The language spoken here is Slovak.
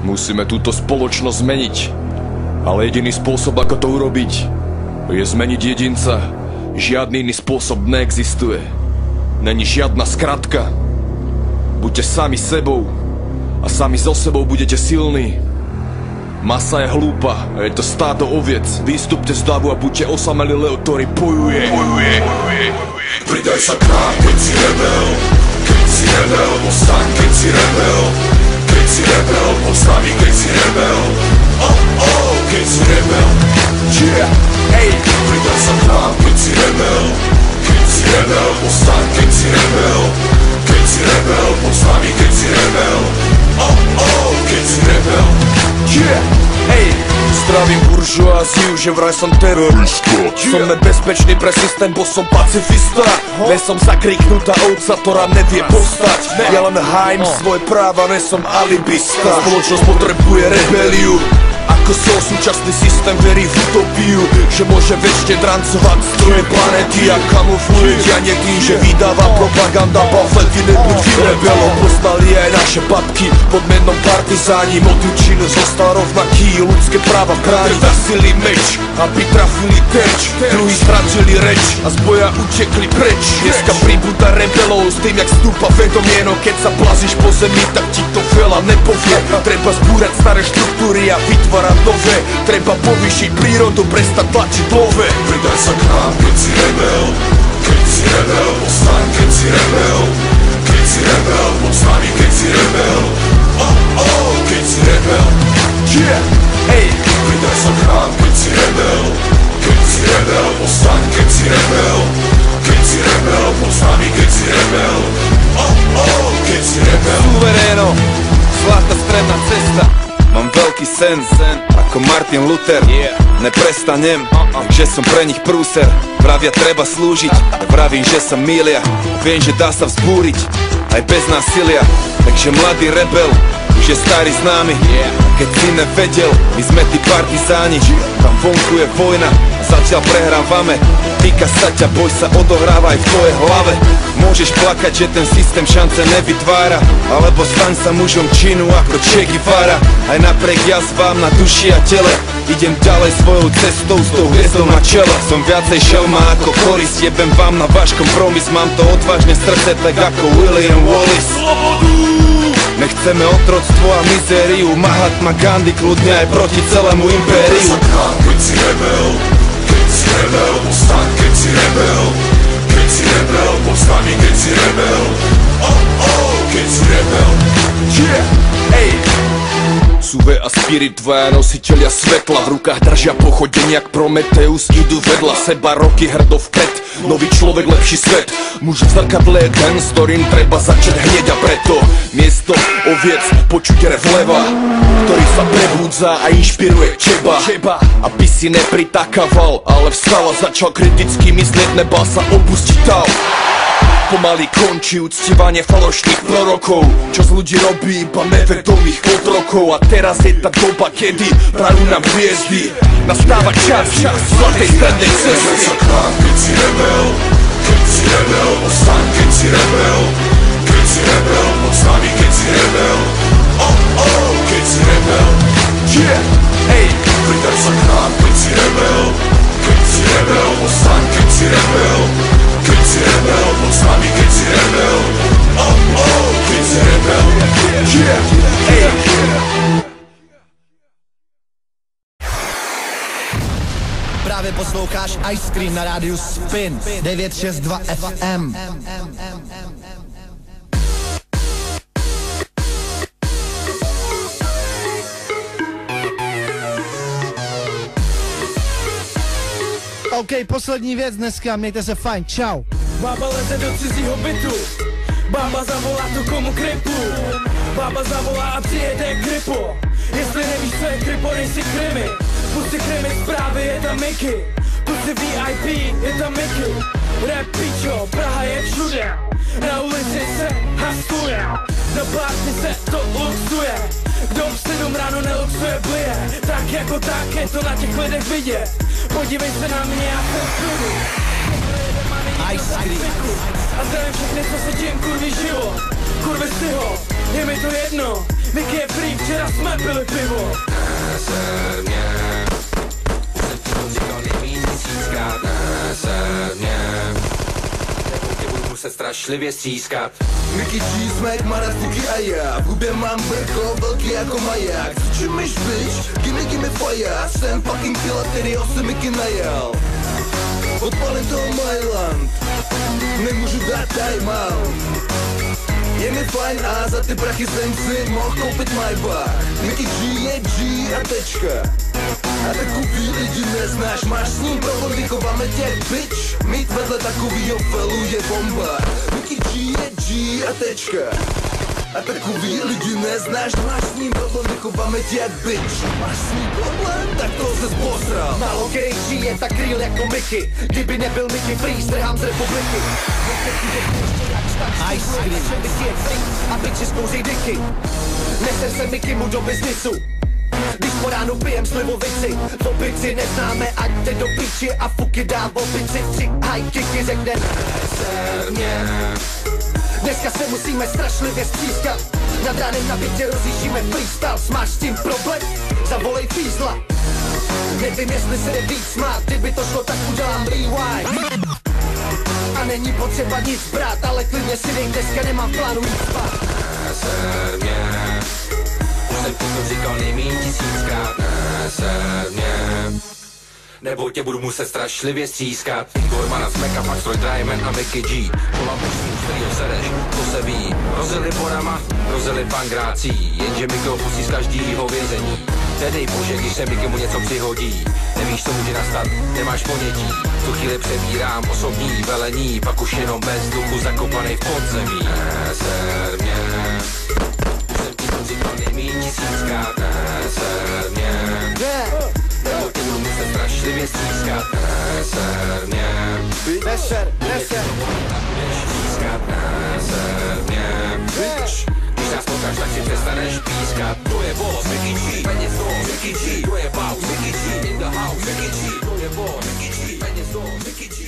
Musíme túto spoločnosť zmeniť. Ale jediný spôsob, ako to urobiť, je zmeniť jedinca. Žiadny iný spôsob neexistuje. Není žiadna skratka. Buďte sami sebou a sami so sebou budete silní. Masa je hlúpa a je to stádo oviec. Vystupte z davu a buďte osamelý leo, ktorý bojuje. Pridaj sa k nám, keď si rebel. Keď si rebel, postaň, keď si rebel. Keď si rebel, poď s nami, keď si rebel. Keď si rebel. Pridaj sa k nám, keď si rebel. Keď si rebel, postaň, keď si rebel. Keď si rebel, poď s nami, keď si rebel. Keď si rebel. Zdravím buržoáziu, že vraj som terorista. Som nebezpečný pre systém, bo som pacifista. Ne som zakriknutá ovca, ktorá nevie postať. Ja len hájim svoje práva, ne som alibista. Spoločnosť potrebuje rebeliu. Ako sol súčasný systém verí v utopiu, že môže večne drancovať stroje planety a kamufluje dianie tým, že vydáva propaganda pamflety. Nebuď rebelom, poznali aj naše babky pod menom partizáni. Motiv činu zostal rovnaký, ľudské práva bráni. Zasili meč, aby trafili teč. Druhí stratili reč a z boja utekli preč. Dneska pribúda rebelov s tým, jak stúpa vedomie. No keď sa plazíš po zemi, tak ti to veľa nepovie. Treba zbúrať staré štruktúry a vytvárať nové. Treba povýšiť prírodu, prestať tlačiť love. Pridaj sa k nám, keď si rebel. Keď si rebel, postaň, keď si rebel. Keď si rebel, poď s nami, keď si rebel. Keď si rebel. Pridaj sa k nám, keď si rebel. Keď si rebel, postaň, keď si rebel. Keď si rebel, poď s nami, keď si rebel. Keď si rebel. Suveréno, zlatá stredná cesta. Mám veľký sen, ako Martin Luther. Neprestanem, že som pre nich prúser. Vravia treba slúžiť, vravím, že sa mýlia. Viem, že dá sa vzbúriť, aj bez násilia. Takže mladý rebel, už je starý známy. Keď si nevedel, my sme tí partizáni. Tam vonku je vojna, zatiaľ prehrávame. Týka sa ťa, boj sa odohráva aj v tvojej hlave. Môžeš plakať, že ten systém šance nevytvára, alebo staň sa mužom činu ako Che Guevara. Aj napriek jazvám na duši a tele, idem ďalej svojou cestou s tou hviezdou na čele. Som viacej šelma ako korist, jebem vám na váš kompromis. Mám to odvážne srdce, tak ako William Wallace. Nechceme otroctvo a mizériu. Mahatma Gandhi kľudne aj proti celému impériu. Keď si rebel, keď si rebel, postaň, keď si rebel. Keď si rebel, poď s nami, keď si rebel. Keď si rebel. Suve a Spirit, dvaja nositeľia svetla. V rukách držia pochodenie jak Prometeus. Idú vedľa seba roky hrdo vpred. Nový človek, lepší svet. Muž v zrkadle je ten, s ktorým treba začať hneď. A preto miesto oviec počuť rev leva, ktorý sa prebúdza a inšpiruje teba. Aby si nepritakával, ale vstal a začal kriticky myslieť. Nebal sa opustiť tav. Pomaly končí uctievanie falošných prorokov, čo z ľudí robí iba nevedomých otrokov. A teraz je tá doba, kedy prajú nám hviezdy. Nastáva čas zlatej strednej cesty. Pridaj sa k nám, keď si rebel. Keď si rebel, postaň, keď si rebel. Keď si rebel, poď s nami, keď si rebel. Keď si rebel. Pridaj sa k nám, keď si rebel. Keď si rebel, postaň, keď si rebel. Keď si rebel, poď s nami, keď si rebel. Keď si rebel. Právě posloucháš Ice Cream na rádiu Spin 962 FM. OK, poslední věc dneska, mějte se fajn, čau. Bába leze do cizího bytu, bába zavolá tu komu kripu. Bába zavolá a přijede kripo. Jestli nevíš, co je kripo, nejsi krimi. Pusti krimi zprávy, je tam Mickey. Pusti VIP, je tam Mickey. Rap pičo, Praha je všude. Na ulici se hastuje, na párty se to luxuje. Kdo v 7 ráno neluxuje blije, tak jako tak je to na těch lidech vidět. Podívej se na mě, já jsem v klidu. Ice Cream. A zdravím všechny, co se tím kurví život. Kurvy si ho, je mi to jedno. Mickey je free, včera jsme pili pivo. Neser mě, jsem ti to říkal nejmíň tisíckrát. Neser mě, nebo tě budu muset strašlivě střískat. Mickey G, Smack, motherfucky a já. V hubě mám brko, velký jako maják. Cvičíš bitch, gimme fire. Jsem fucking killer, který se Mickey najel. Odpalím toho Mailand, nemůžu dát time out. Je mi fajn a za ty prachy jsem si mohl koupit Maybach. Mickey G je G a tečka. A takový lidi neznáš, máš s ním problém, vychováme tě jak bitch. Mít vedle takovýho felu je bomba. Mickey G je G a tečka. A takový lidi neznáš, máš s ním problém, vychováme tě jak bitch. Máš s ním problém, tak to se posral. Málo který žije tak real jako Mickey. Kdyby nebyl Mickey free, strhám z republiky. Ice cream Mickey je free a bitches kouří dicky. Neser se Mickey mu do biznisu. Když po ránu pijem slivovici, v opici neznáme, ať jde do piči a fuky dá v opici. 3 high kicky řekne neser mě. Dneska se musíme strašlivě střískat. Nad ránem na bytě rozjíždíme freestyle. Máš s tím problém? Zavolej fízla. Nevím, jestli se jde víc smát. Kdyby to šlo, tak udělám rewind. A není potřeba nic brát, ale klidně si dej, dneska nemám v plánu jít spát. Neser mě, už jsem ti to říkal nejmíň tisíckrát. Neser mě, nebo tě budu muset strašlivě střískat. Gormana Smeka, pak stroj Dryman a Mickey G. Kola božů, z kterýho sereš, to se ví. Rozjeli porama, rozjeli pangrácí. Jenže Mickey opustí z každýho vězení. Nedej bože, když se Mickey mu něco přihodí. Nevíš, co může nastat, nemáš ponětí. Tu chvíli přebírám osobní velení, pak už jenom bez duchu zakopanej v podzemí. Neser mě, už jsem ti to říkal nejmíň tisíckrát. Neser mě, nebo tě budu muset strašlivě střískat. Neser mě, Neser. budeš střískat. Neser mě, když nás potkáš, tak si přestaneš pískat. To je boss, Mickey G, peněz do, Mickey G, to je boss, Mickey G, in the house, Mickey G, to je boss, Mickey G, peněz do, Mickey G.